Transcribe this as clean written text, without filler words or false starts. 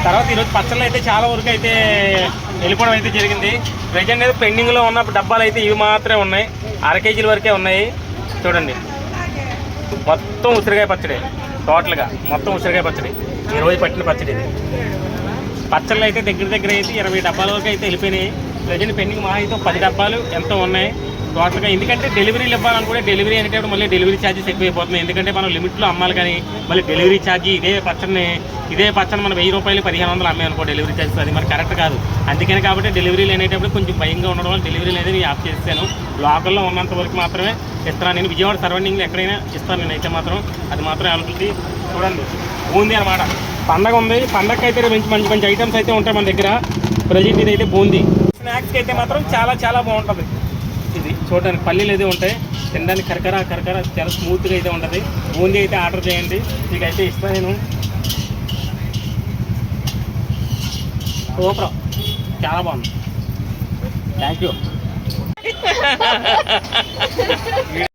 తర్వాత ఈరోజు పచ్చళ్ళు అయితే చాలా వరకు అయితే వెళ్ళిపోవడం అయితే జరిగింది. ప్రజెంట్ అయితే పెండింగ్లో ఉన్న డబ్బాలు అయితే ఇవి మాత్రమే ఉన్నాయి, 1/2 కేజీల వరకే ఉన్నాయి. చూడండి, మొత్తం ఉసిరికాయ పచ్చడి, టోటల్గా మొత్తం ఉసిరికాయ పచ్చడి, ఈరోజు పట్టిన పచ్చడి. ఇది పచ్చళ్ళు అయితే దగ్గర అయితే 20 డబ్బాల వరకు అయితే వెళ్ళిపోయినాయి. ప్రజెంట్ పెండింగ్ మా అయితే 10 డబ్బాలు ఎంతో ఉన్నాయి టోటల్గా. ఎందుకంటే డెలివరీలు ఇవ్వాలనుకుంటే డెలివరీ అనేటప్పుడు మళ్ళీ డెలివరీ ఛార్జెస్ ఎక్కువైపోతుంది. ఎందుకంటే మనం లిమిట్లో అమ్మాలి, కానీ మళ్ళీ డెలివరీ ఛార్జీ ఇదే పచ్చని మనం 1000 రూపాయలు 1500 అమ్మాయి అనుకో డెలివరీ ఛార్జెస్, అది మరి కరెక్ట్ కాదు. అందుకని కాబట్టి డెలివరీలు అనేటప్పుడు కొంచెం భయంగా ఉండడం వల్ల డెలివరీలు అనేది నేను ఆఫ్ చేస్తాను. లోకల్లో ఉన్నంత వరకు మాత్రమే ఇస్తాను. నేను విజయవాడ సరౌండింగ్లో ఎక్కడైనా ఇస్తాను నేనైతే మాత్రం, అది మాత్రం అవైలబిలిటీ. చూడండి, బూందీ అనమాట. పండగ ఉంది, పండగకి అయితే మంచి ఐటమ్స్ అయితే ఉంటాయి మన దగ్గర. ప్రజెంట్ ఇది అయితే బూందీ. స్నాక్స్కి అయితే మాత్రం చాలా బాగుంటుంది. ఇది చూడడానికి పల్లీలు అయితే ఉంటాయి, తినడానికి కరకర చాలా స్మూత్గా అయితే ఉంటుంది. బూందీ అయితే ఆర్డర్ చేయండి, మీకు అయితే ఇస్తాను నేను. సూపర్, చాలా బాగుంది. Thank you.